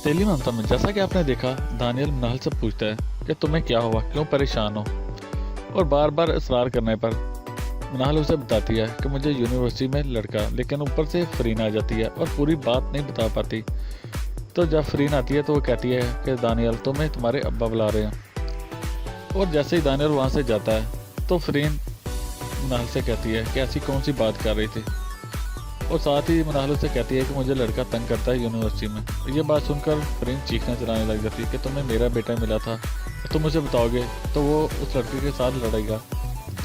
तेली मामता में जैसा कि आपने देखा, दानियल मनाहल से पूछता है कि तुम्हें क्या हुआ, क्यों परेशान हो। और बार बार इसरार करने पर मनाहल उसे बताती है कि मुझे यूनिवर्सिटी में लड़का, लेकिन ऊपर से फरीन आ जाती है और पूरी बात नहीं बता पाती। तो जब फरीन आती है तो वो कहती है कि दानियल, तुम्हें तुम्हारे अब्बा बुला रहे हैं। और जैसे ही दानियल वहाँ से जाता है तो फरीन मनाहल से कहती है कि ऐसी कौन सी बात कर रही थी। और साथ ही मनाहल उसे कहती है कि मुझे लड़का तंग करता है यूनिवर्सिटी में। ये बात सुनकर फरीन चीखना चलाने लग जाती है कि तुम्हें मेरा बेटा मिला था, तुम मुझे बताओगे तो वो उस लड़के के साथ लड़ेगा।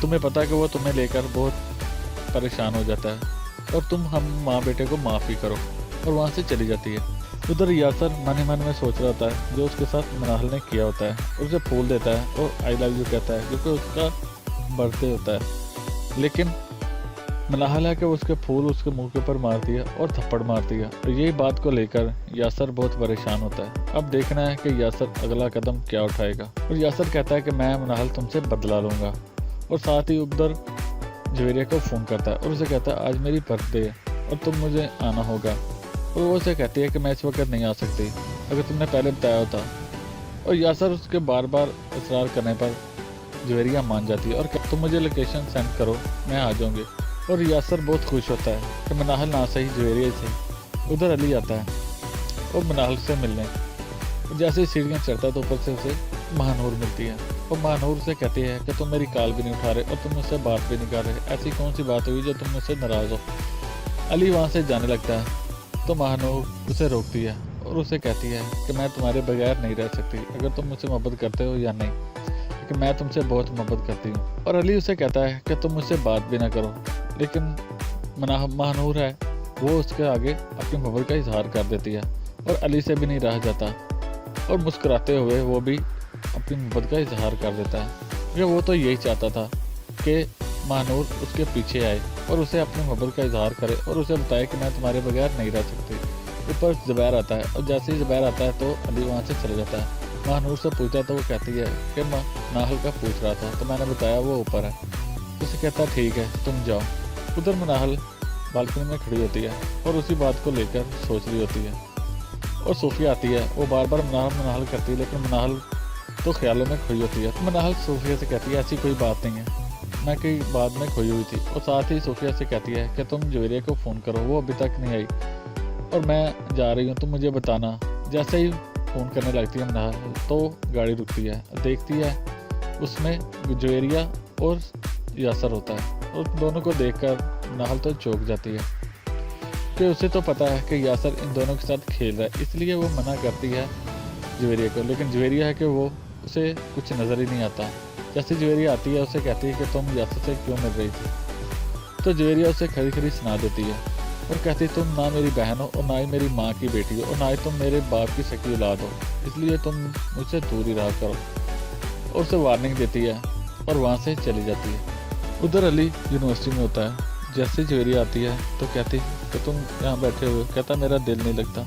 तुम्हें पता है कि वो तुम्हें लेकर बहुत परेशान हो जाता है और तुम हम माँ बेटे को माफ़ी करो। और वहाँ से चली जाती है। उधर यासर मन ही मन में सोच रहा होता है जो उसके साथ मनाहल ने किया होता है। और उसे फूल देता है और आई लव यू कहता है, जो कि उसका बर्थडे होता है। लेकिन मनाहल है कि उसके फूल उसके मुंह के ऊपर मार दिया और थप्पड़ मार दिया। और यही बात को लेकर यासर बहुत परेशान होता है। अब देखना है कि यासर अगला कदम क्या उठाएगा। और यासर कहता है कि मैं मनाहल तुमसे बदला लूँगा। और साथ ही उधर जवेरिया को फ़ोन करता है और उसे कहता है आज मेरी बर्थडे है और तुम मुझे आना होगा। और वो उसे कहती है कि मैं इस वक्त नहीं आ सकती, अगर तुमने पहले बताया होता। और यासर उसके बार बार इसरार करने पर जवेरिया मान जाती है और तुम मुझे लोकेशन सेंड करो, मैं आ जाऊँगी। और यासर बहुत खुश होता है कि मनाहल ना सही जवेरिया सही। उधर अली आता है और मनाहल से मिलने। जैसे ही सीढ़ियाँ चढ़ता है तो ऊपर से उसे महानूर मिलती है। और महानूर से कहती है कि तुम मेरी कॉल भी नहीं उठा रहे और तुम मुझसे बात भी नहीं कर रहे, ऐसी कौन सी बात हुई जो तुम मुझसे नाराज़ हो। अली वहाँ से जाने लगता है तो महानूर उसे रोकती है और उसे कहती है कि मैं तुम्हारे बगैर नहीं रह सकती, अगर तुम मुझसे मोहब्बत करते हो या नहीं, कि मैं तुमसे बहुत मोहब्बत करती हूँ। और अली उसे कहता है कि तुम मुझसे बात भी ना करो। लेकिन महानूर है वो उसके आगे अपनी मोहब्बत का इजहार कर देती है और अली से भी नहीं रहा जाता। और मुस्कुराते हुए वो भी अपनी मोहब्बत का इजहार कर देता है, क्योंकि वो तो यही चाहता था कि महानूर उसके पीछे आए और उसे अपनी मोहब्बत का इजहार करे और उसे बताए कि मैं तुम्हारे बगैर नहीं रह सकती। ऊपर ज़ुबैर आता है और जैसे ही ज़ुबैर आता है तो अली वहाँ से चले जाता है। महानूर से पूछता है तो वो कहती है कि मनाहल का पूछ रहा था तो मैंने बताया वो ऊपर है। उसे कहता है ठीक है तुम जाओ। उधर मनाहल बालकनी में खड़ी होती है और उसी बात को लेकर सोच रही होती है। और सोफिया आती है, वो बार बार मनाहल करती है, लेकिन मनाहल तो ख्यालों में खोई होती है। मनाहल सोफिया से कहती है ऐसी कोई बात नहीं है, मैं कई बाद में खोई हुई थी। और साथ ही सोफिया से कहती है कि तुम जवेरिया को फ़ोन करो, वो अभी तक नहीं आई और मैं जा रही हूँ, तुम मुझे बताना। जैसे ही फ़ोन करने लगती है मनाहल तो गाड़ी रुकती है, देखती है उसमें जवेरिया और यासर होता है। और दोनों को देखकर मनाहल तो चौंक जाती है कि उसे तो पता है कि यासर इन दोनों के साथ खेल रहा है, इसलिए वो मना करती है जवेरिया को। लेकिन जवेरिया है कि वो उसे कुछ नज़र ही नहीं आता। जैसे जवेरिया आती है उसे कहती है कि तुम यासर से क्यों मिल रही थी। तो जवेरिया उसे खरी खरी सुना देती है और कहती तुम ना मेरी बहन हो और ना ही मेरी माँ की बेटी हो और ना ही तुम मेरे बाप की सकी औलाद हो, इसलिए तुम मुझसे दूर ही रहा करो। और उसे वार्निंग देती है और वहाँ से चली जाती है। उधर अली यूनिवर्सिटी में होता है। जैसे जवेरिया आती है तो कहती कि तुम यहाँ बैठे हुए, कहता मेरा दिल नहीं लगता।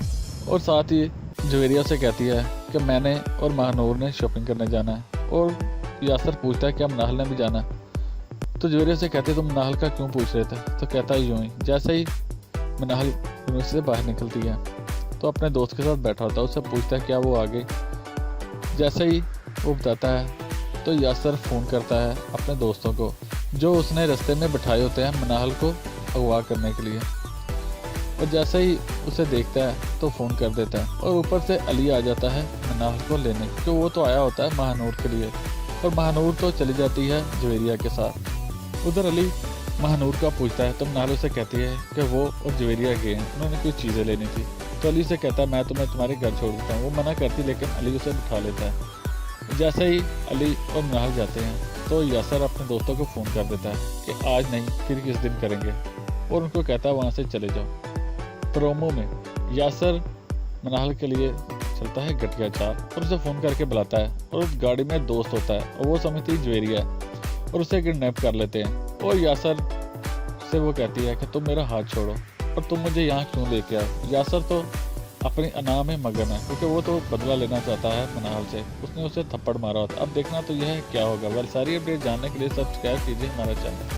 और साथ ही जवेरिया से कहती है कि मैंने और महानूर ने शॉपिंग करने जाना है। और यासर पूछता है कि मनाहल ने भी जाना है। तो जवेरिया से कहते तुम मनाहल का क्यों पूछ रहे थे। तो कहता है यूँ ही। जैसे ही मनाहल यूनिवर्सिटी से बाहर निकलती है तो अपने दोस्त के साथ बैठा होता है, उससे पूछता है क्या वो आगे। जैसे ही वो बताता है तो यासर फ़ोन करता है अपने दोस्तों को जो उसने रास्ते में बिठाए होते हैं मनाहल को अगवा करने के लिए। और जैसे ही उसे देखता है तो फ़ोन कर देता है। और ऊपर से अली आ जाता है मनाहल को लेने, क्योंकि वो तो आया होता है महानूर के लिए। और महानूर तो चली जाती है जवेरिया के साथ। उधर अली महानूर का पूछता है तो मनाहल उसे कहती है कि वो और जवेरिया गए हैं, उन्होंने कुछ चीज़ें लेनी थी। तो अली से कहता है मैं तुम्हें तुम्हारे घर छोड़ देता हूँ। वो मना करती लेकिन अली उसे बिठा लेता है। जैसे ही अली और मनाहल जाते हैं तो यासर अपने दोस्तों को फ़ोन कर देता है कि आज नहीं फिर किस दिन करेंगे। और उनको कहता है वहाँ से चले जाओ। प्रोमो में यासर मनाहल के लिए चलता है गठिया चाल और उसे फ़ोन करके बुलाता है। और उस गाड़ी में दोस्त होता है और वो समझती जवेरिया है और उसे किडनैप कर लेते हैं। और यासर से वो कहती है कि तुम मेरा हाथ छोड़ो और तुम मुझे यहाँ क्यों लेके आओ। यासर तो अपनी अना में मगन है, क्योंकि वो तो बदला लेना चाहता है मनाहल से, उसने उसे थप्पड़ मारा होता। अब देखना तो यह क्या होगा। वेल सारी अपडेट जानने के लिए सब्सक्राइब कीजिए हमारा चैनल।